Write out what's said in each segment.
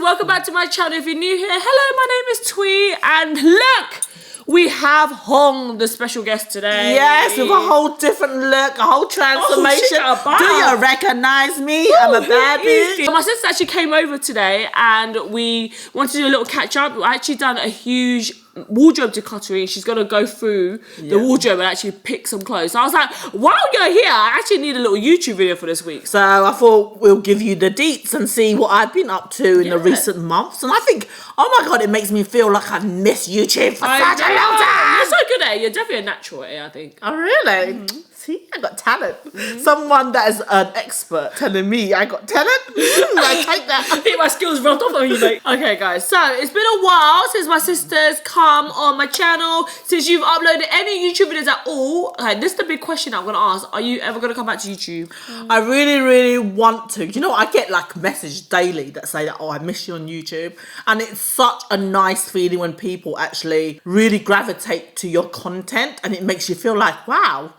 and welcome back to my channel. If you're new here, hello, my name is Thuy, and look, we have Hong, the special guest today. Yes, with a whole different look, a whole transformation. Do you recognize me? Ooh, I'm a bad bitch. So my sister actually came over today and we wanted to do a little catch up. We actually done a huge wardrobe decluttering. She's gonna go through the wardrobe and actually pick some clothes. So I was like, while you're here, I actually need a little YouTube video for this week. So I thought we'll give you the deets and see what I've been up to in the recent months. And I think, oh my God, it makes me feel like I've missed YouTube for such a long time. You're so good at it. You're definitely a natural at it, I think. Oh, really? See, I got talent. Someone that is an expert telling me I got talent. I take that. I think my skills rubbed off on you, mate. Okay, guys. So it's been a while since my sisters come on my channel. Since you've uploaded any YouTube videos at all. Okay, this is the big question I'm gonna ask. Are you ever gonna come back to YouTube? I really, really want to. You know, I get like messages daily that say that, oh, I miss you on YouTube. And it's such a nice feeling when people actually really gravitate to your content and it makes you feel like, wow,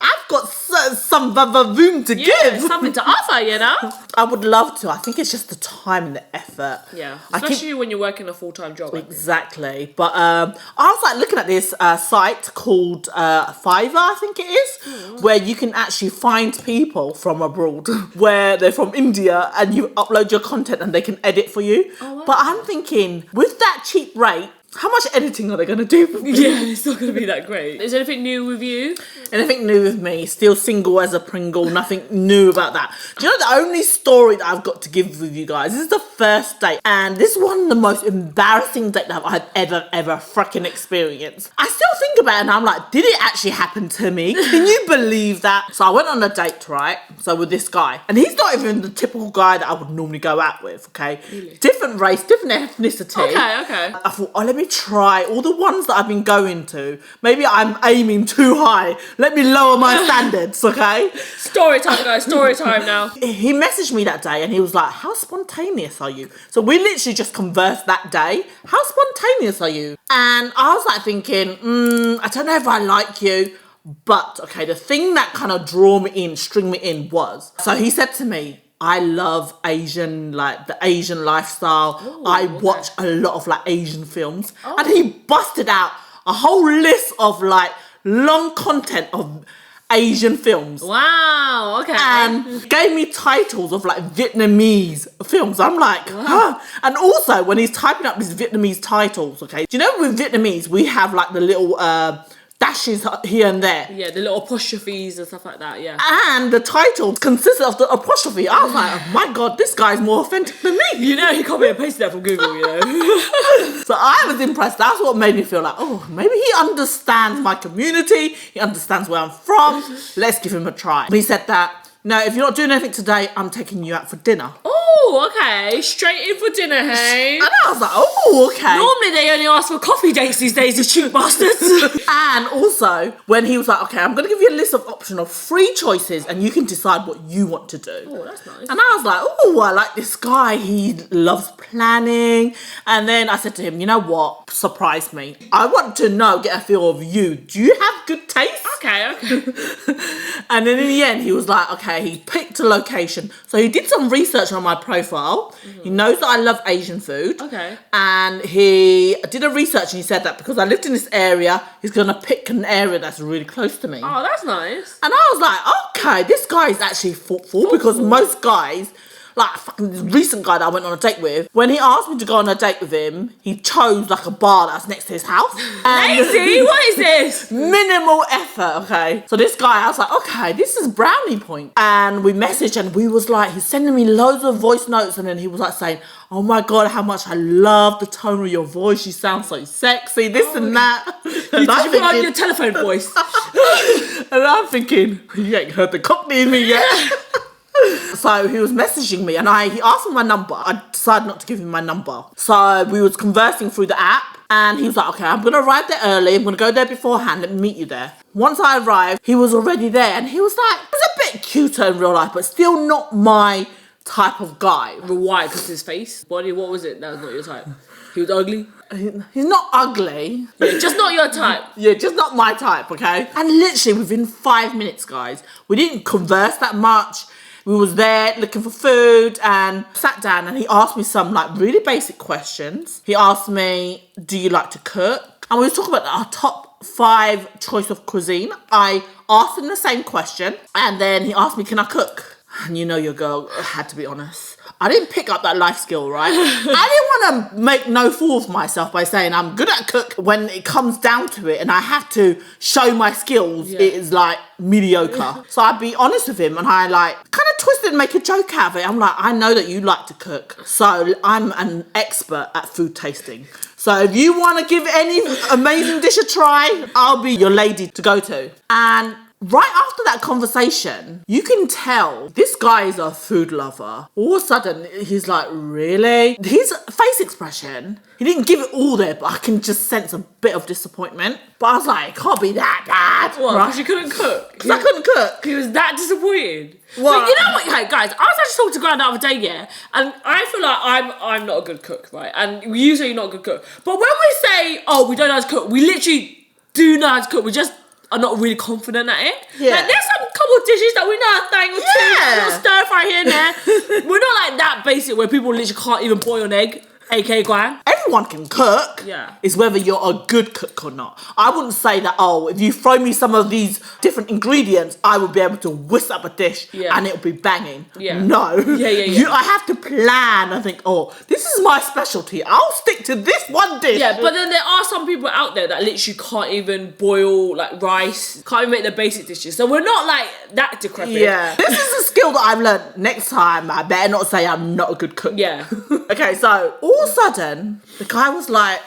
I've got some room to give. Something to offer, you know? I would love to. I think it's just the time and the effort. Yeah, especially when you're working a full-time job. Exactly. But I was like looking at this site called Fiverr, I think it is, where you can actually find people from abroad, where they're from India, and you upload your content and they can edit for you. Oh, wow. But I'm thinking, with that cheap rate, how much editing are they going to do for me? Yeah, it's not going to be that great. Is anything new with you? Anything new with me? Still single as a Pringle. Nothing new about that. Do you know the only story that I've got to give with you guys? This is the first date. And this is one of the most embarrassing dates that I've ever freaking experienced. I still think about it and I'm like, did it actually happen to me? Can you believe that? So I went on a date, right? So with this guy. And he's not even the typical guy that I would normally go out with, okay? Really? Different race, different ethnicity. Okay. I thought, oh, let me try all the ones that I've been going to. Maybe I'm aiming too high. Let me lower my standards, okay? Story time, guys. Story time now. He messaged me that day and he was like, how spontaneous are you? So we literally just conversed that day. How spontaneous are you? And I was like thinking, I don't know if I like you. But, okay, the thing that kind of string me in was, so he said to me, I love Asian, like the Asian lifestyle. I watch a lot of like Asian films. And he busted out a whole list of like long content of Asian films. Wow, okay. And gave me titles of like Vietnamese films. I'm like, huh? And also when he's typing up these Vietnamese titles, okay, do you know with Vietnamese we have like the little dashes here and there. Yeah, the little apostrophes and stuff like that, yeah. And the title consisted of the apostrophe. I was like, oh my God, this guy's more authentic than me. You know, he copied and pasted that from Google, you know. So I was impressed. That's what made me feel like, oh, maybe he understands my community. He understands where I'm from. Let's give him a try. He said that, no, if you're not doing anything today, I'm taking you out for dinner. Oh, okay. Straight in for dinner, hey? And I was like, oh, okay. Normally they only ask for coffee dates these days, the cheap bastards. And also, when he was like, okay, I'm going to give you a list of options of 3 choices and you can decide what you want to do. Oh, that's nice. And I was like, oh, I like this guy. He loves planning. And then I said to him, you know what? Surprise me. I want to get a feel of you. Do you have good taste? Okay. And then in the end, he was like, okay, he picked a location. So he did some research on my profile. He knows that I love Asian food. Okay. And he did a research and he said that because I lived in this area, he's going to pick an area that's really close to me. Oh, that's nice. And I was like, okay, this guy is actually thoughtful because most guys, like fucking this recent guy that I went on a date with, when he asked me to go on a date with him, he chose like a bar that's next to his house. Lazy? What is this? Minimal effort, okay? So this guy, I was like, okay, this is brownie point. And we messaged and we was like, he's sending me loads of voice notes and then he was like saying, oh my God, how much I love the tone of your voice. You sound so sexy, this and that. Did you put on your telephone voice? And I'm thinking, you ain't heard the cockney in me yet. So he was messaging me and he asked me my number. I decided not to give him my number. So we was conversing through the app and he was like, okay, I'm going to arrive there early. I'm going to go there beforehand. Let me meet you there. Once I arrived, he was already there and he was like, he was a bit cuter in real life, but still not my type of guy. Why? Because his face? Body? What was it that was not your type? He was ugly? He's not ugly. Yeah, just not your type. Yeah, just not my type, okay? And literally within 5 minutes, guys, we didn't converse that much. We was there looking for food and sat down and he asked me some like really basic questions. He asked me, do you like to cook? And we was talking about our top 5 choice of cuisine. I asked him the same question and then he asked me, can I cook? And you know your girl had to be honest. I didn't pick up that life skill, right? I didn't want to make no fool of myself by saying I'm good at cook when it comes down to it and I have to show my skills. It is like mediocre. So I'd be honest with him and I like kind of twist it and make a joke out of it. I'm like, I know that you like to cook. So I'm an expert at food tasting. So if you want to give any amazing dish a try, I'll be your lady to go to. And right after that conversation, you can tell this guy is a food lover. All of a sudden, he's like, really? His face expression, he didn't give it all there, but I can just sense a bit of disappointment. But I was like, it can't be that bad. What, right? because you couldn't cook? Because I couldn't cook. He was that disappointed. What? But you know what, hey, guys, I was actually talking to Grant the other day, yeah, and I feel like I'm not a good cook, right? And you say you're not a good cook. But when we say, oh, we don't know how to cook, we literally do know how to cook. We just are not really confident at it. Yeah. Like, there's some couple of dishes that we know a thing or two, a little stir fry here and there. We're not like that basic where people literally can't even boil an egg, aka Guan. Everyone can cook. Yeah. It's whether you're a good cook or not. I wouldn't say that, oh, if you throw me some of these different ingredients, I would be able to whisk up a dish and it'll be banging. Yeah. No. Yeah. I have to plan and think, oh, this is my specialty. I'll stick to this one dish. Yeah, but then there are some people out there that literally can't even boil like rice, can't even make the basic dishes. So we're not like that decrepit. Yeah. This is a skill that I've learned. Next time, I better not say I'm not a good cook. Yeah. Okay, so all of a sudden, the guy was like,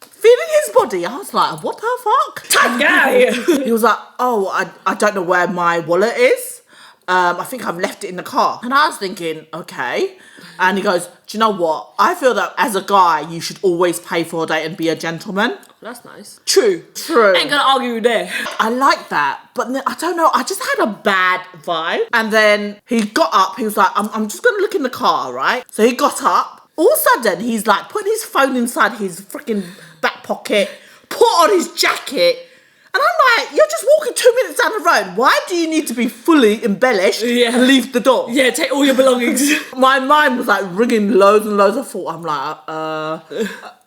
feeling his body. I was like, what the fuck? Take out here. He was like, oh, I don't know where my wallet is. I think I've left it in the car. And I was thinking, okay. And he goes, do you know what? I feel that as a guy, you should always pay for a date and be a gentleman. That's nice. True. Ain't gonna argue there. I like that. But then, I don't know, I just had a bad vibe. And then he got up. He was like, I'm just going to look in the car, right? So he got up. All of a sudden, he's like putting his phone inside his freaking back pocket, put on his jacket. And I'm like, you're just walking 2 minutes down the road. Why do you need to be fully embellished and leave the door? Yeah, take all your belongings. My mind was like ringing loads and loads of thought. I'm like,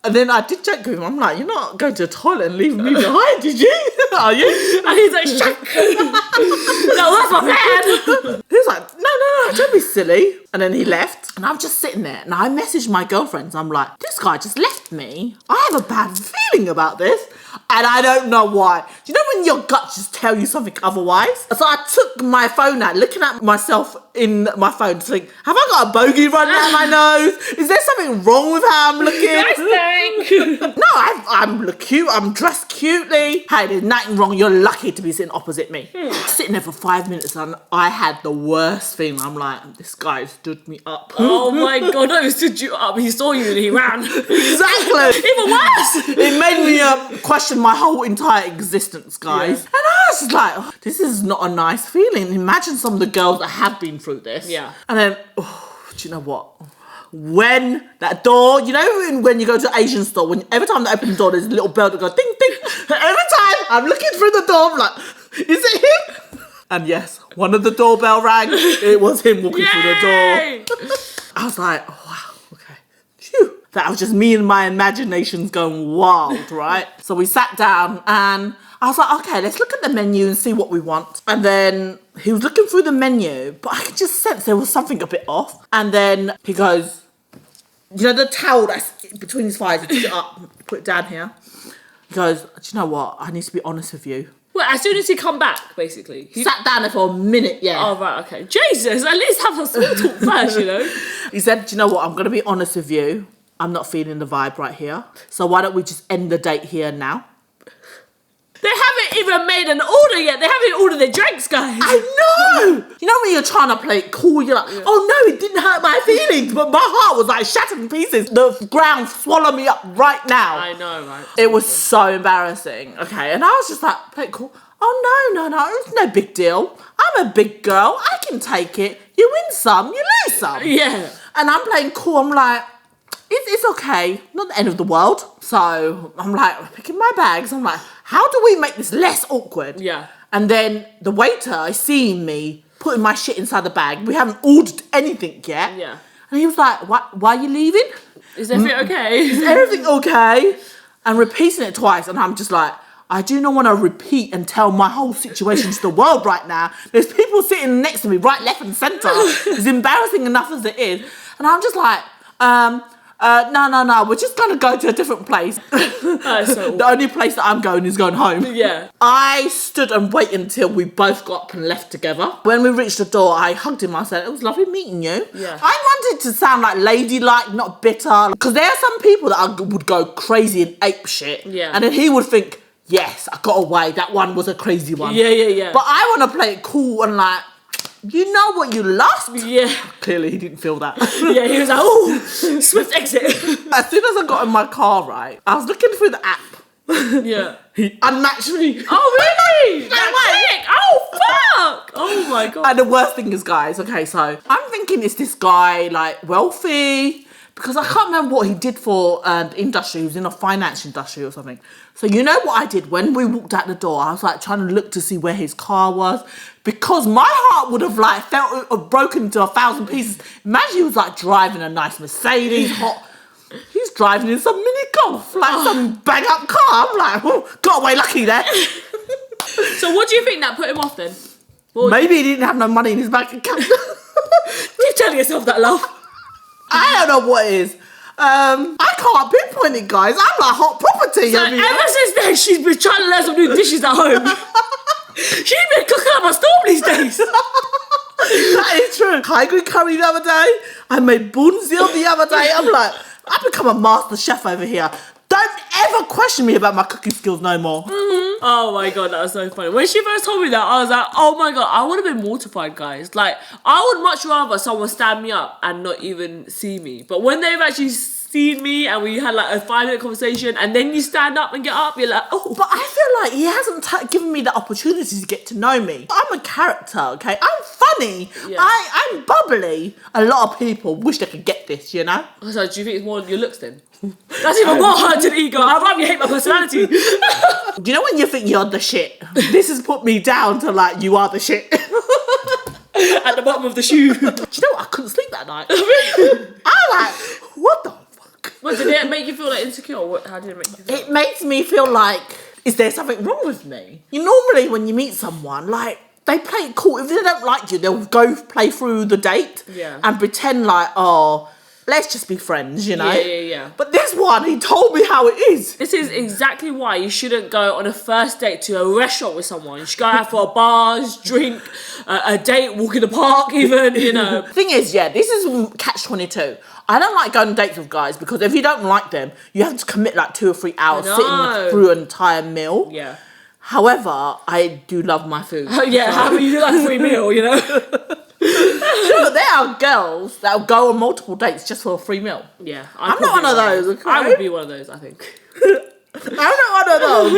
And then I did check with him. I'm like, you're not going to the toilet and leaving me behind, did you? Are you? And he's like, shut. No, that's my plan. He was like, no, don't be silly. And then he left. And I'm just sitting there. And I messaged my girlfriends. I'm like, this guy just left me. I have a bad feeling about this. And I don't know why. Do you know when your gut just tell you something otherwise? So I took my phone out, looking at myself in my phone to think, have I got a bogey running down my nose? Is there something wrong with how I'm looking? Nice thing. No, I'm look cute. I'm dressed cutely. Hey, there's nothing wrong. You're lucky to be sitting opposite me. Sitting there for 5 minutes and I had the worst feeling. I'm like, this guy stood me up. Oh my God, no, he stood you up. He saw you and he ran. Exactly. Even worse. It made me question my whole entire existence, guys. And I was just like, oh, this is not a nice feeling. Imagine some of the girls that have been through this. Yeah. And then, do you know what? When that door, you know when you go to an Asian store, when every time they open the door, there's a little bell that goes ding, ding. And every time I'm looking through the door, I'm like, is it him? And yes, one of the doorbell rang. It was him walking through the door. I was like, oh, wow, okay. Phew. That was just me and my imaginations going wild, right? So we sat down and I was like, okay, let's look at the menu and see what we want. And then he was looking through the menu, but I could just sense there was something a bit off. And then he goes, you know the towel that's between his thighs, he took it up, put it down here. He goes, do you know what? I need to be honest with you. Well, as soon as he come back, basically. He sat down there for a minute, yeah. Oh, right, okay. Jesus, at least have a small talk first, you know? He said, do you know what? I'm going to be honest with you. I'm not feeling the vibe right here. So why don't we just end the date here now? They haven't even made an order yet. They haven't even ordered their drinks, guys. I know. You know when you're trying to play it cool, you're like, oh no, it didn't hurt my feelings. But my heart was like shattered in pieces. The ground swallowed me up right now. I know, right? It was so embarrassing. Okay, and I was just like, play it cool. Oh no, it's no big deal. I'm a big girl. I can take it. You win some, you lose some. Yeah. And I'm playing cool. I'm like, it's okay. Not the end of the world. So I'm like, picking my bags. I'm like, how do we make this less awkward? Yeah. And then the waiter is seeing me putting my shit inside the bag. We haven't ordered anything yet. Yeah. And he was like, why are you leaving? Is everything okay? Is everything okay? And repeating it twice. And I'm just like, I do not want to repeat and tell my whole situation to the world right now. There's people sitting next to me, right, left and centre. It's embarrassing enough as it is. And I'm just like, no, we're just going to go to a different place. So the only place that I'm going is going home. Yeah. I stood and waited until we both got up and left together. When we reached the door, I hugged him. I said, it was lovely meeting you. Yeah. I wanted to sound like ladylike, not bitter. Because there are some people that would go crazy and ape shit. Yeah. And then he would think, yes, I got away. That one was a crazy one. Yeah. But I want to play it cool and like, you know what you lost? Yeah. Clearly he didn't feel that. Yeah, he was like, oh, swift exit. As soon as I got in my car, right, I was looking through the app. Yeah. He unmatched me. Oh, really? That quick? Oh, fuck. Oh, my God. And the worst thing is, guys, okay, so I'm thinking, is this guy, like, wealthy? Because I can't remember what he did for the industry. He was in a finance industry or something. So you know what I did? When we walked out the door, I was like trying to look to see where his car was. Because my heart would have like broken into 1,000 pieces. Imagine he was like driving a nice Mercedes, hot. He's driving in some mini golf, like some bang up car. I'm like, oh, got away lucky there. So what do you think that put him off then? Maybe he didn't have no money in his bank account. Keep telling yourself that, love. I don't know what it is. I can't pinpoint it, guys. I'm like hot property. So ever since then, she's been trying to learn some new dishes at home. She's been cooking up a storm these days. That is true. Thai curry the other day. I made bunzil the other day. I'm like, I've become a master chef over here. Don't ever question me about my cooking skills no more. Mm-hmm. Oh my God, that was so funny. When she first told me that, I was like, oh my God, I would have been mortified, guys. Like, I would much rather someone stand me up and not even see me. But when they've actually seen me and we had like a 5-minute conversation and then you stand up and get up, you're like, oh. But I feel like he hasn't given me the opportunity to get to know me. I'm a character, okay? I'm funny. Yeah. I'm bubbly. A lot of people wish they could get this, you know? So do you think it's more your looks then? That's even more hard to the ego. I'd rather you hate my personality. Do you know when you think you're the shit? This has put me down to like, you are the shit. At the bottom of the shoe. Do you know what? I couldn't sleep that night. I'm like, what the fuck? But did it make you feel like insecure? Or how did it make you feel? It makes me feel like, is there something wrong with me? You normally, when you meet someone, like, they play it cool. If they don't like you, they'll go play through the date and pretend like, oh, let's just be friends, you know? Yeah. But this one, he told me how it is. This is exactly why you shouldn't go on a first date to a restaurant with someone. You should go out for a bars, drink, a date, walk in the park even, you know. The thing is, this is catch-22. I don't like going on dates with guys because if you don't like them, you have to commit like 2 or 3 hours sitting through an entire meal. Yeah. However, I do love my food. Yeah, how you do like a free meal, you know? Sure, there are girls that will go on multiple dates just for a free meal. Yeah. I'm not one of those, okay? I would be one of those, I think. I'm not one of those,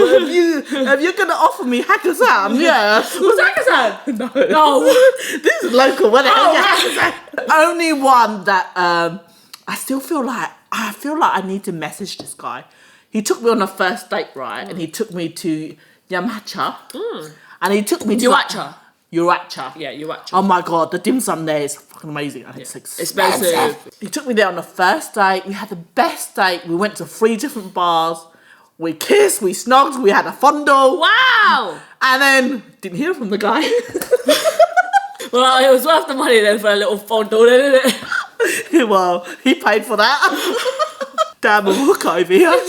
but if you're going to offer me Hakkasan, yeah. What's Hakkasan? No. No. This is local, what the hell is Hakkasan? Hakkasan? Only one that I still feel like, I need to message this guy. He took me on a first date, right? And he took me to Yamhacha. And he took me to... Uracha. Yeah, Uracha. Oh my God, the dim sum there is fucking amazing. I think it's expensive. He took me there on the first date. We had the best date. We went to 3 different bars. We kissed, we snogged, we had a fondle. Wow! And then didn't hear from the guy. Well, it was worth the money then for a little fondle, isn't it? Well, he paid for that. Damn, a hooker over here.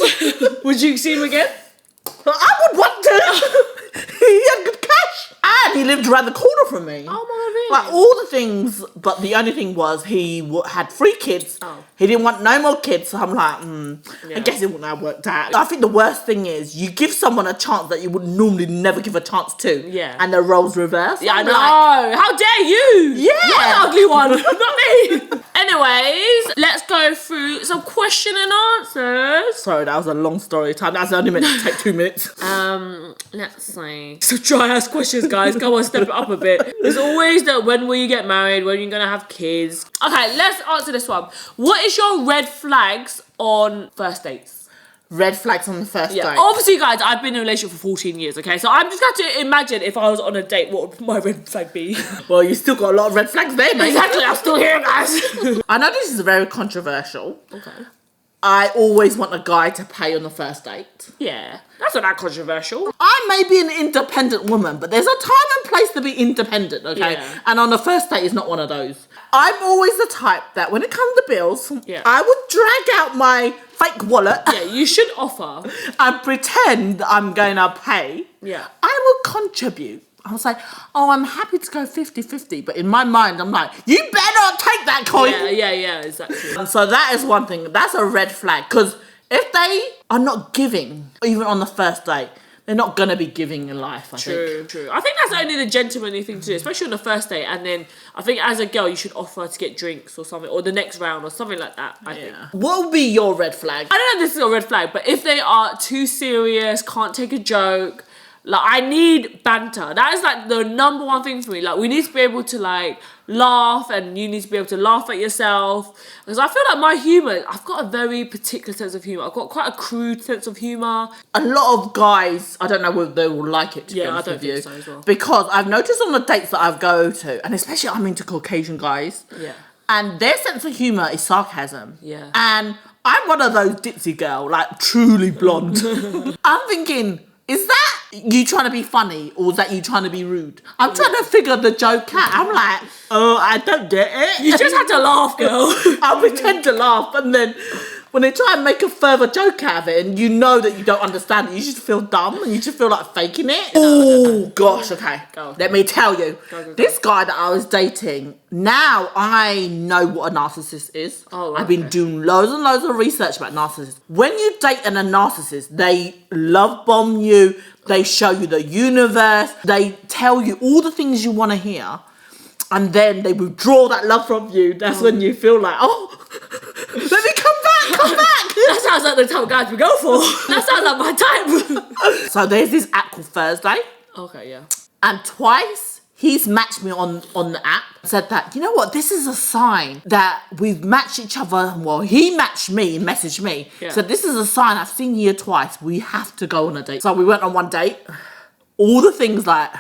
Would you see him again? I would want to. He had good cash. And he lived around the corner from me. Oh my God. Like all the things, but the only thing was he had 3 kids. Oh. He didn't want no more kids, so I'm like, I guess it wouldn't have worked out. I think the worst thing is you give someone a chance that you would normally never give a chance to. Yeah. And the roles reverse. Yeah, I know. How dare you? Yeah. You're the ugly one, not me. Anyways, let's go through some question and answers. Sorry, that was a long story time. That's only meant to take 2 minutes. Let's see. So dry ass questions, guys. Come on, step it up a bit. There's always that when will you get married, when you're gonna have kids. Okay, let's answer this one. What is your red flags on first dates? red flags on the first date. Obviously, guys, I've been in a relationship for 14 years, okay? So I'm just going to imagine if I was on a date, what would my red flag be? Well, you still got a lot of red flags there, mate. Exactly, I'm still here, guys. I know this is very controversial. Okay. I always want a guy to pay on the first date. Yeah, that's not that controversial. I may be an independent woman, but there's a time and place to be independent, okay? Yeah. And on the first date is not one of those. I'm always the type that when it comes to bills, I would drag out my fake wallet. Yeah, you should offer. And pretend I'm going to pay. Yeah. I will contribute. I was like, oh, I'm happy to go 50-50. But in my mind, I'm like, you better not take that coin. Yeah, exactly. And so that is one thing. That's a red flag. Because if they are not giving, even on the first date, they're not going to be giving in life, I think. True. I think that's only the gentlemanly thing to do, especially on the first date. And then I think as a girl, you should offer to get drinks or something, or the next round or something like that, I think. What would be your red flag? I don't know if this is a red flag, but if they are too serious, can't take a joke, like, I need banter. That is, like, the number one thing for me. Like, we need to be able to, like, laugh, and you need to be able to laugh at yourself. Because I feel like my humour, I've got a very particular sense of humour. I've got quite a crude sense of humour. A lot of guys, I don't know whether they will like it, to be honest with you. Yeah, I don't think so as well. Because I've noticed on the dates that I go to, and especially I'm into Caucasian guys. Yeah. And their sense of humour is sarcasm. Yeah. And I'm one of those ditzy girl, like, truly blonde. I'm thinking, is that you trying to be funny, or is that you trying to be rude? I'm trying to figure the joke out. I'm like, oh, I don't get it. You just had to laugh, girl. I'll pretend to laugh, and then when they try and make a further joke out of it, and you know that you don't understand it, you just feel dumb, and you just feel like faking it. Oh, gosh, okay. Go. Let me tell you. Go. This guy that I was dating, now I know what a narcissist is. Oh, okay. I've been doing loads and loads of research about narcissists. When you date a narcissist, they love bomb you, they show you the universe, they tell you all the things you want to hear, and then they withdraw that love from you. That's when you feel like, oh, let me come back. That sounds like the type of guys we go for. That sounds like my type. So there's this app called Thursday, Okay, yeah. and twice he's matched me on the app, said that, you know what, this is a sign that we've matched each other. Well, he matched me and messaged me. Yeah. So this is a sign, I've seen you twice, we have to go on a date. So we went on one date. All the things like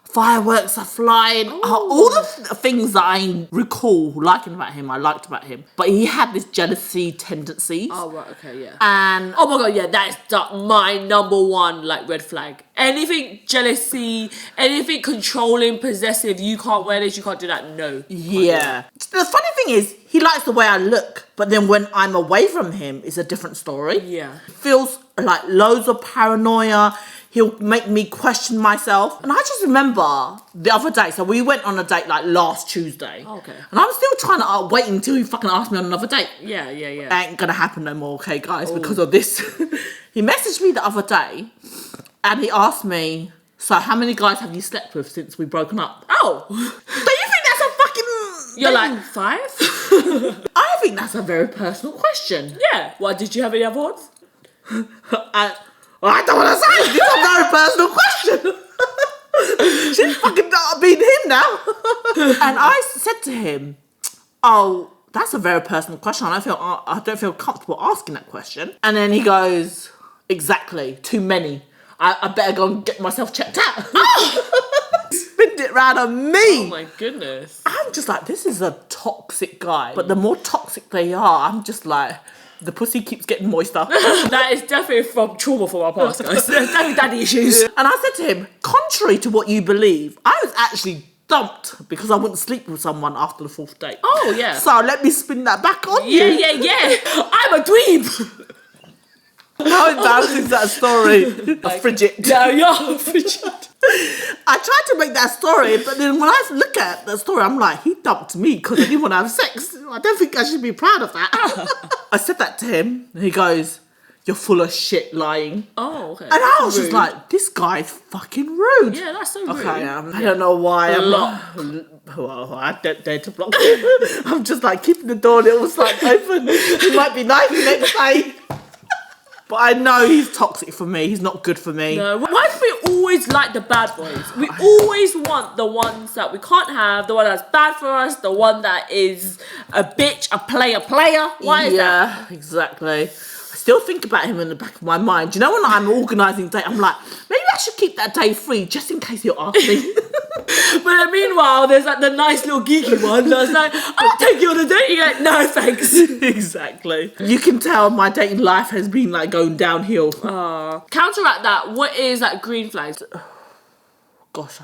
fireworks are flying, all the things that I recall liking about him, I liked about him. But he had this jealousy tendencies. Oh, right, okay, yeah. And oh my god, yeah, that is my number one, like, red flag. Anything jealousy, anything controlling, possessive, you can't wear this, you can't do that, no. yeah. The funny thing is, he likes the way I look, but then when I'm away from him, it's a different story. Yeah. Feels like loads of paranoia. He'll make me question myself. And I just remember the other day, so we went on a date like last Tuesday. Okay. And I'm still trying to wait until he fucking asked me on another date. Yeah. Ain't gonna happen no more, okay, guys, because of this. He messaged me the other day and he asked me, so how many guys have you slept with since we've broken up? Oh. Do you think that's a fucking... You're like, 5? I think that's a very personal question. Yeah. What, did you have any other ones? I don't want to say. This is a very personal question. She's fucking being him now. And I said to him, "Oh, that's a very personal question. I don't feel comfortable asking that question." And then he goes, "Exactly. Too many. I better go and get myself checked out." Spinned it round on me. Oh my goodness. I'm just like, this is a toxic guy. But the more toxic they are, I'm just like, the pussy keeps getting moister. That is definitely from trauma from our past, guys. There's definitely daddy issues. And I said to him, contrary to what you believe, I was actually dumped because I wouldn't sleep with someone after the 4th date. Oh, yeah. So let me spin that back on you. Yeah. I'm a dweeb. How embarrassing is that story? A frigid. Yeah, you're a frigid. I tried to make that story, but then when I look at that story, I'm like, he dumped me because I didn't want to have sex. I don't think I should be proud of that. I said that to him, and he goes, "You're full of shit lying." Oh, okay. And I was rude. just like, this guy's fucking rude. Yeah, that's so rude. Okay, I don't know why I'm not. Well, I don't dare to block him. I'm just like keeping the door little like open. He might be nice next day. But I know he's toxic for me. He's not good for me. No. Why do we always like the bad boys? We always want the ones that we can't have, the one that's bad for us, the one that is a bitch, a player. Why is that? Yeah, exactly. I still think about him in the back of my mind. You know, when I'm organising a date, I'm like, maybe I should keep that day free just in case he'll ask me. But meanwhile, there's like the nice little geeky one that's like, I'll take you on a date. You're like, no thanks. Exactly. You can tell my dating life has been like going downhill. Counteract that, what is like green flags? Gosh.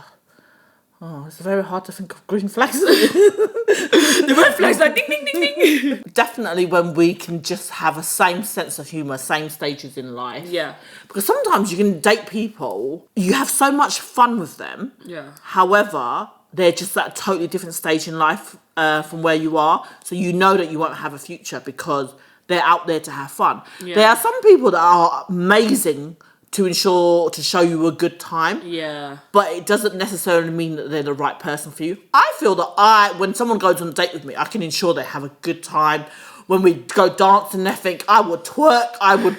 Oh, it's very hard to think of green flags. The red flags like ding, ding, ding, ding. Definitely when we can just have a same sense of humour, same stages in life. Yeah. Because sometimes you can date people, you have so much fun with them. Yeah. However, they're just at a totally different stage in life from where you are. So you know that you won't have a future because they're out there to have fun. Yeah. There are some people that are amazing to show you a good time. Yeah. But it doesn't necessarily mean that they're the right person for you. I feel that when someone goes on a date with me, I can ensure they have a good time. When we go dancing, they think I would twerk, I would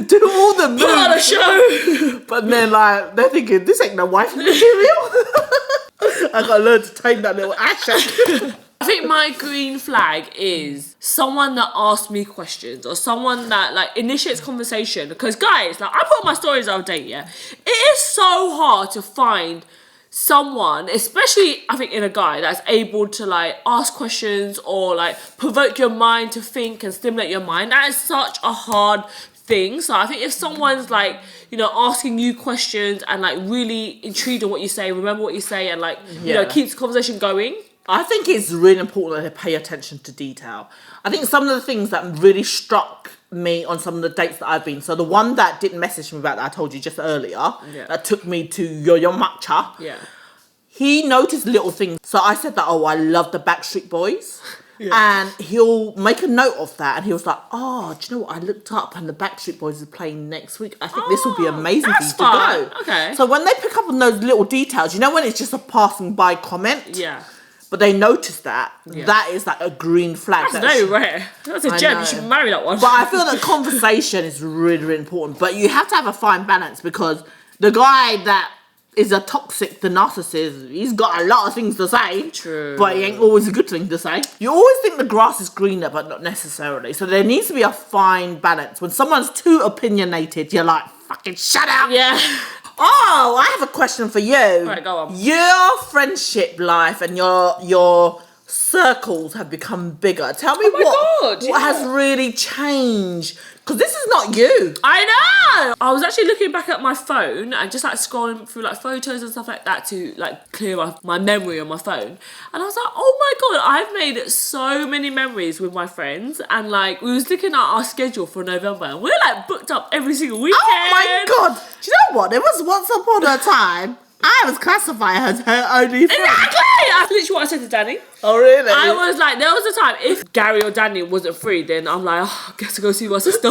do all the moves. Put on a show. But then they're thinking, this ain't no wife material. I gotta learn to tame that little action. I think my green flag is someone that asks me questions or someone that like initiates conversation. Because guys, like I put my stories out of date, yeah. It is so hard to find someone, especially I think in a guy, that's able to like ask questions or like provoke your mind to think and stimulate your mind. That is such a hard thing. So I think if someone's like, you know, asking you questions and like really intrigued on what you say, remember what you say, and like, you know, keeps the conversation going. I think it's really important that they pay attention to detail. I think some of the things that really struck me on some of the dates that I've been, so the one that didn't message me about that I told you just earlier, that took me to Yo-Yo Matcha, he noticed little things. So I said that, I love the Backstreet Boys. And he'll make a note of that, and he was like, do you know what, I looked up and the Backstreet Boys are playing next week. I think this will be amazing for you to go. Okay. So when they pick up on those little details, you know, when it's just a passing by comment, but they notice that, that is like a green flag. That's very rare. That's a gem. You should marry that one. But I feel that conversation is really, really important. But you have to have a fine balance, because the guy that is a toxic, the narcissist, he's got a lot of things to say. True. But he ain't always a good thing to say. You always think the grass is greener, but not necessarily. So there needs to be a fine balance. When someone's too opinionated, you're like, fucking shut up. Yeah. Oh, I have a question for you. Right, go on. Your friendship life and your circles have become bigger. Tell me what has really changed. Because this is not you. I know. I was actually looking back at my phone and just like scrolling through like photos and stuff like that to like clear my memory on my phone. And I was like, oh my God, I've made so many memories with my friends. And like, we was looking at our schedule for November and we're like booked up every single weekend. Oh my God. Do you know what? There was once upon a time, I was classified as her only friend. Exactly! That's literally what I said to Danny. Oh, really? I was like, there was a time, if Gary or Danny wasn't free, then I'm like, I guess to go see my sister.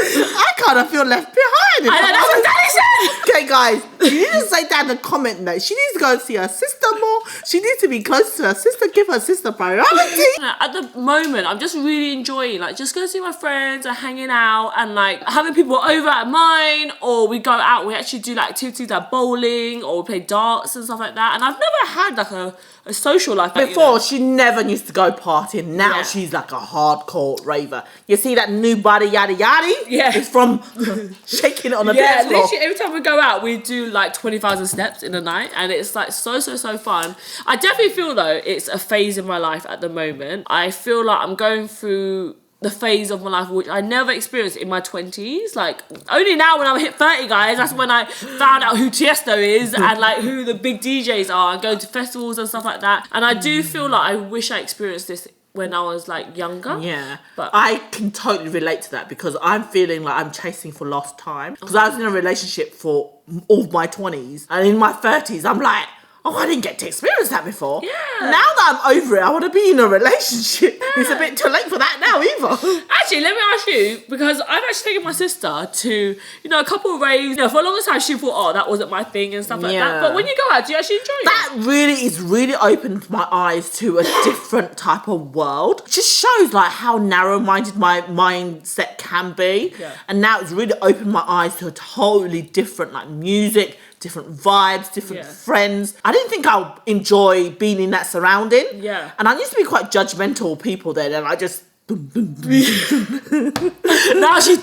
I kind of feel left behind. I know, that's what Danny said. Okay, guys, you need to say down in the comment note, she needs to go and see her sister more. She needs to be close to her sister, give her sister priority. At the moment, I'm just really enjoying, like, just going to see my friends and hanging out and, like, having people over at mine, or we go out and we actually do, like, activities like bowling, or we play darts and stuff like that. And I've never had, like, a social life. Before, she never used to go partying. Now she's like a hardcore raver. You see that new body yada yada? Yeah. It's from shaking it on the dance floor. Literally every time we go out, we do like 20,000 steps in a night, and it's like so fun. I definitely feel though it's a phase in my life at the moment. I feel like I'm going through the phase of my life which I never experienced in my 20s. Like, only now when I hit 30, guys, that's when I found out who Tiesto is and like who the big DJs are, and going to festivals and stuff like that. And I do feel like I wish I experienced this when I was like younger. Yeah, but I can totally relate to that, because I'm feeling like I'm chasing for lost time, because I was in a relationship for all my 20s, and in my 30s I'm like, oh, I didn't get to experience that before. Yeah. Now that I'm over it, I want to be in a relationship. Yeah. It's a bit too late for that now either. Actually, let me ask you, because I've actually taken my sister to, you know, a couple of raves. You know, for a long time she thought, oh, that wasn't my thing and stuff like that. But when you go out, do you actually enjoy it? That really opened my eyes to a different type of world. It just shows like how narrow-minded my mindset can be. Yeah. And now it's really opened my eyes to a totally different like music, different vibes, different friends. I didn't think I'd enjoy being in that surrounding. Yeah. And I used to be quite judgmental people then, and I just Now she's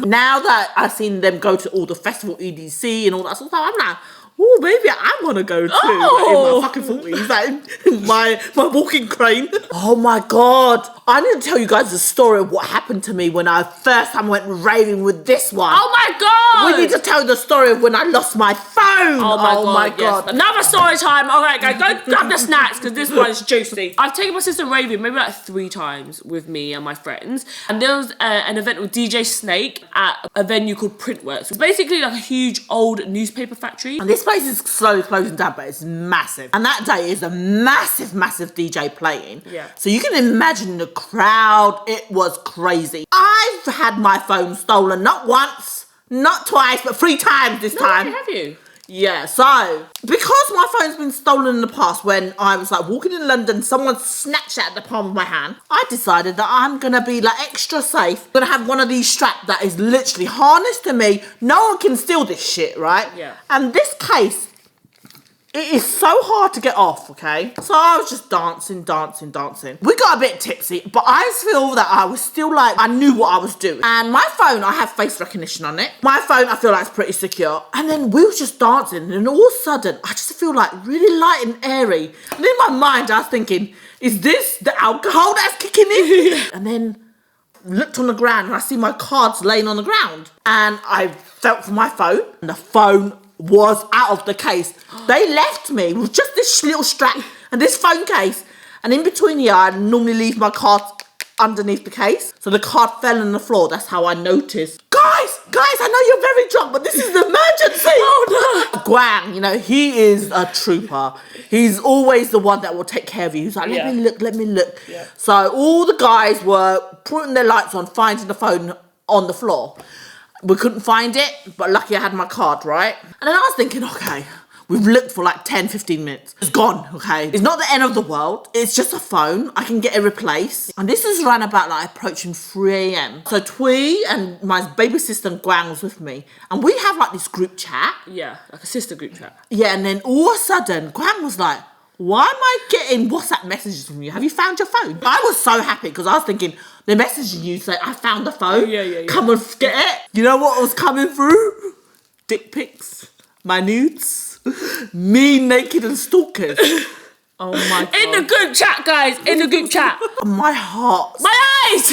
Now that I've seen them go to all the festival EDC and all that sort of stuff, I'm like, oh, maybe I want to go too. Oh. Like, in my fucking 40s, like my walking crane. Oh my God. I need to tell you guys the story of what happened to me when I first time went raving with this one. Oh my God. We need to tell the story of when I lost my phone. Oh my God. Yes. Another story time. All right, guys, go grab the snacks because this one's juicy. I've taken my sister raving maybe like 3 times with me and my friends. And there was an event with DJ Snake at a venue called Printworks. It's basically like a huge old newspaper factory. And this place is slowly closing down, but it's massive. And that day is a massive, massive DJ playing. Yeah. So you can imagine the crowd. It was crazy. I've had my phone stolen not once, not twice, but 3 times this time. Have you? Yeah, so because my phone's been stolen in the past, when I was like walking in London, someone snatched it at the palm of my hand. I decided that I'm gonna be like extra safe. I'm gonna have one of these straps that is literally harnessed to me. No one can steal this shit, right? Yeah. And this case, it is so hard to get off, okay? So I was just dancing. We got a bit tipsy, but I just feel that I was still like, I knew what I was doing. And my phone, I have face recognition on it. My phone, I feel like it's pretty secure. And then we were just dancing, and all of a sudden, I just feel like really light and airy. And in my mind, I was thinking, is this the alcohol that's kicking in? And then looked on the ground, and I see my cards laying on the ground. And I felt for my phone, and the phone was out of the case. They left me with just this little strap and this phone case, and in between here I normally leave my card underneath the case, so the card fell on the floor. That's how I noticed. Guys, I know you're very drunk, but this is an emergency. Oh no. Guang, you know, he is a trooper. He's always the one that will take care of you. He's like, let me look. Yeah. So all the guys were putting their lights on, finding the phone on the floor. We couldn't find it, but lucky I had my card, right? And then I was thinking, okay, we've looked for like 10, 15 minutes. It's gone, okay? It's not the end of the world. It's just a phone. I can get it replaced. And this was around about like approaching 3 a.m. So Thuy and my baby sister Guang was with me. And we have like this group chat. Yeah, like a sister group chat. Yeah, and then all of a sudden, Guang was like, why am I getting WhatsApp messages from you? Have you found your phone? I was so happy because I was thinking, they're messaging you saying, I found the phone. Yeah. Come and get it. You know what was coming through? Dick pics, my nudes, me naked and stalkers. Oh my God. In the group chat, guys. In the group chat. My heart. My eyes.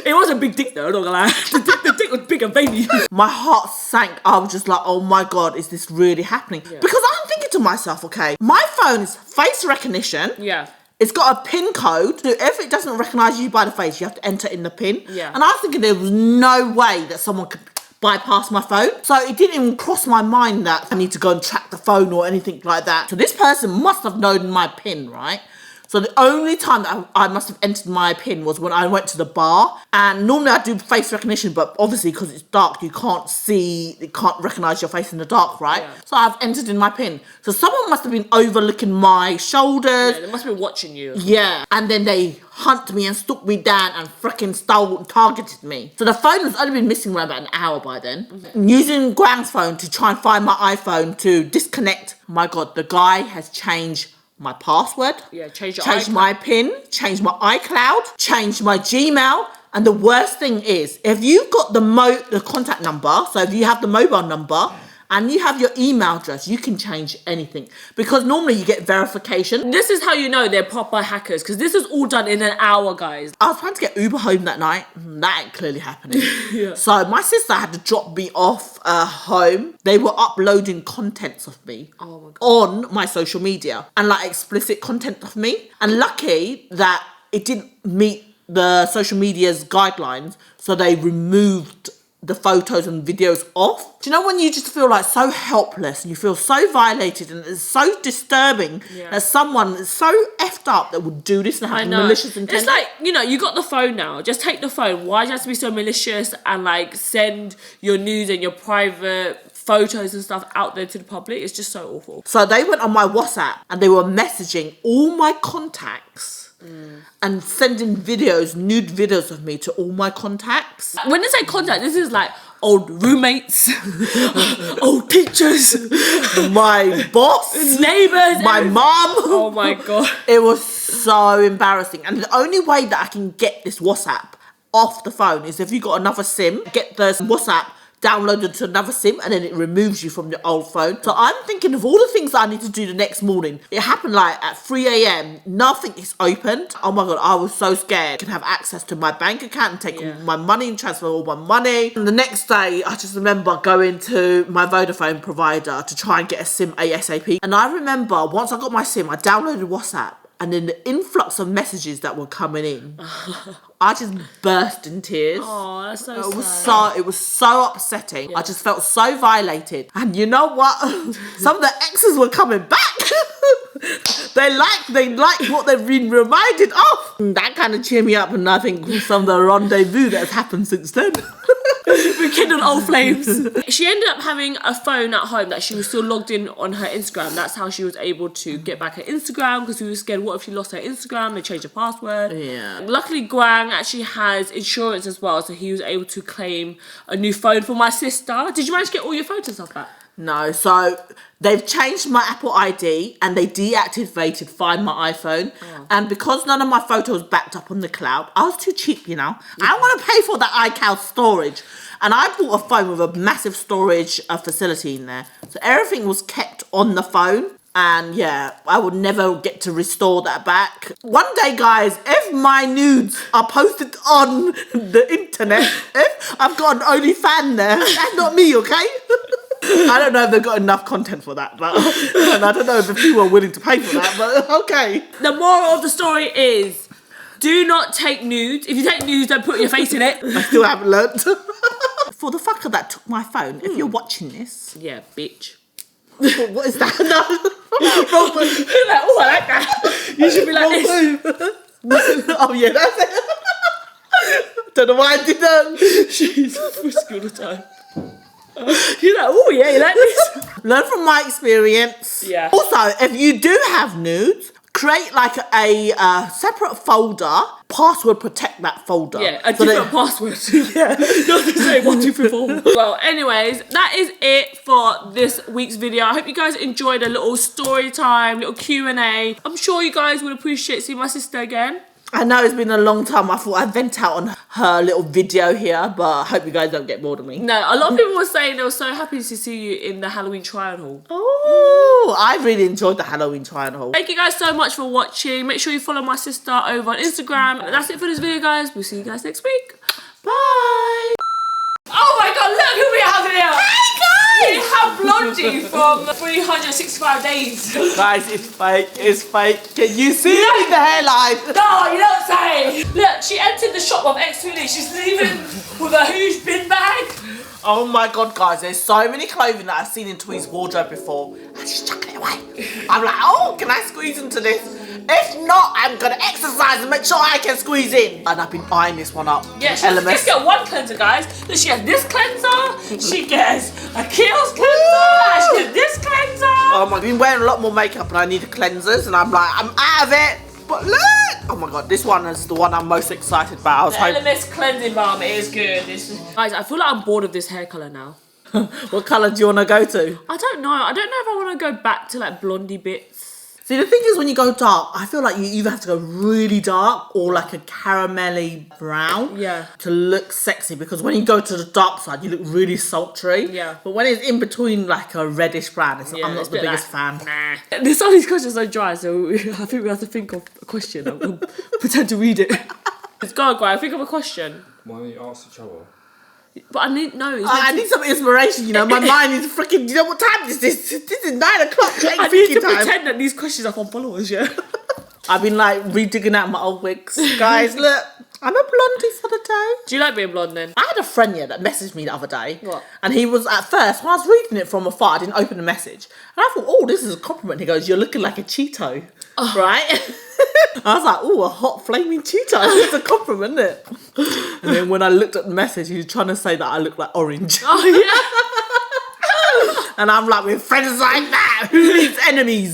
It was a big dick though, I'm not gonna lie. The dick was big and baby. My heart sank. I was just like, oh my God, is this really happening? Yeah. Because I'm thinking to myself, okay, my phone is face recognition. Yeah. It's got a PIN code. So if it doesn't recognise you by the face, you have to enter in the PIN. Yeah. And I was thinking there was no way that someone could bypass my phone. So it didn't even cross my mind that I need to go and track the phone or anything like that. So this person must have known my PIN, right? So the only time that I must have entered my PIN was when I went to the bar. And normally I do face recognition, but obviously because it's dark, you can't recognise your face in the dark, right? Yeah. So I've entered in my PIN. So someone must have been overlooking my shoulders. Yeah, they must have been watching you. Yeah. And then they hunted me and stalked me down and freaking stole and targeted me. So the phone has only been missing around about an hour by then. Mm-hmm. Using Guang's phone to try and find my iPhone to disconnect. My God, the guy has changed my password, changed my PIN, changed my iCloud, changed my Gmail. And the worst thing is, if you've got the contact number, so if you have the mobile number and you have your email address, you can change anything. Because normally you get verification. This is how you know they're proper hackers, because this is all done in an hour, guys. I was trying to get Uber home that night. That ain't clearly happening. Yeah. So my sister had to drop me off home. They were uploading contents of me on my social media and like explicit content of me. And lucky that it didn't meet the social media's guidelines, so they removed the photos and videos off. Do you know when you just feel like so helpless and you feel so violated, and it's so disturbing that someone is so effed up that would do this and have malicious intent? It's like, you know, you got the phone now. Just take the phone. Why do you have to be so malicious and like send your news and your private photos and stuff out there to the public? It's just so awful. So they went on my WhatsApp and they were messaging all my contacts and sending videos, nude videos of me to all my contacts. When they say contact, this is like old roommates, old teachers, My boss, neighbours, my mum. Oh my God. It was so embarrassing. And the only way that I can get this WhatsApp off the phone is if you got another SIM, get the WhatsApp downloaded to another SIM, and then it removes you from your old phone. So I'm thinking of all the things that I need to do the next morning. It happened like at 3 a.m. Nothing is opened. Oh my God, I was so scared. I can have access to my bank account and take all my money and transfer all my money. And the next day, I just remember going to my Vodafone provider to try and get a SIM ASAP. And I remember once I got my SIM, I downloaded WhatsApp. And then the influx of messages that were coming in, I just burst in tears. Oh, that's so sad. It was so upsetting. I just felt so violated. And you know what? Some of the exes were coming back. They like what they've been reminded of. And that kind of cheered me up, and I think some of the rendezvous that has happened since then. Rekindled old flames. She ended up having a phone at home that she was still logged in on her Instagram. That's how she was able to get back her Instagram, because we were scared, what if she lost her Instagram? They changed her password. Yeah. Luckily, Guang actually has insurance as well, so he was able to claim a new phone for my sister. Did you manage to get all your photos and stuff back? No, so they've changed my Apple ID and they deactivated Find My iPhone. Oh. And because none of my photos backed up on the cloud, I was too cheap, you know. I don't want to pay for that iCloud storage. And I bought a phone with a massive storage facility in there. So everything was kept on the phone. And yeah, I would never get to restore that back. One day, guys, if my nudes are posted on the internet, if I've got an OnlyFans there, that's not me, okay? I don't know if they've got enough content for that, but and I don't know if the people are willing to pay for that, but okay. The moral of the story is, do not take nudes. If you take nudes, don't put your face in it. I still haven't learnt. For the fucker that took my phone, if you're watching this... Yeah, bitch. What is that? No. Wrong move. You're like, oh, I like that. You should be like this. Oh yeah, that's it. Don't know why I did that. She's frisky all the time. You're like, oh yeah, you like this? Learn from my experience. Yeah. Also, if you do have nudes, create like a separate folder. Password protect that folder. Yeah, a different password. Yeah, not the same 1, 2, 3, 4. Well, anyways, that is it for this week's video. I hope you guys enjoyed a little story time, little Q&A. I'm sure you guys would appreciate seeing my sister again. I know it's been a long time. I thought I'd vent out on her little video here, but I hope you guys don't get bored of me. No, a lot of people were saying they were so happy to see you in the Halloween try-on haul. Oh, I really enjoyed the Halloween try-on haul. Thank you guys so much for watching. Make sure you follow my sister over on Instagram. And that's it for this video, guys. We'll see you guys next week. Bye. Oh my God, look who we have here. Hey guys! We have Blondie from 365 Days. Guys, it's fake. It's fake. Can you see the hairline? No, you don't say. Look, she entered the shop of xThuyLe. She's leaving with a huge bin bag. Oh my God, guys, there's so many clothing that I've seen in Thuy's wardrobe before. And she's chucking it away. I'm like, oh, can I squeeze into this? If not, I'm going to exercise and make sure I can squeeze in. And I've been eyeing this one up. Yeah, she just get one cleanser, guys. Then she has this cleanser. She gets a Kiehl's cleanser. She gets this cleanser. Oh my, I've been wearing a lot more makeup and I need cleansers. And I'm like, I'm out of it. But look! Oh my God, this one is the one I'm most excited about. The LMS cleansing balm, it is good. Guys, I feel like I'm bored of this hair colour now. What colour do you want to go to? I don't know. I don't know if I want to go back to like blondie bits. See, the thing is, when you go dark, I feel like you either have to go really dark or like a caramelly brown to look sexy. Because when you go to the dark side, you look really sultry. Yeah. But when it's in between like a reddish brown, I'm not the biggest fan. Nah. Some of these questions are dry, so I think we have to think of a question. I'll pretend to read it. Let's go, guys. Think of a question. Why don't you ask each other? But I need I need some inspiration, you know. My mind is freaking. You know what time is this? This is 9 o'clock. I need to pretend that these questions are from followers. Yeah. I've been like redigging out my old wigs, guys. Look, I'm a blondie for the day. Do you like being blonde then? I had a friend that messaged me the other day. What? And he was at first when I was reading it from afar, I didn't open the message, and I thought, oh, this is a compliment. He goes, "You're looking like a Cheeto," right? I was like, oh, a hot flaming Cheeto. It's a compliment, isn't it? And then when I looked at the message, he was trying to say that I look like orange. Oh yeah. And I'm like, with friends like that, who needs enemies?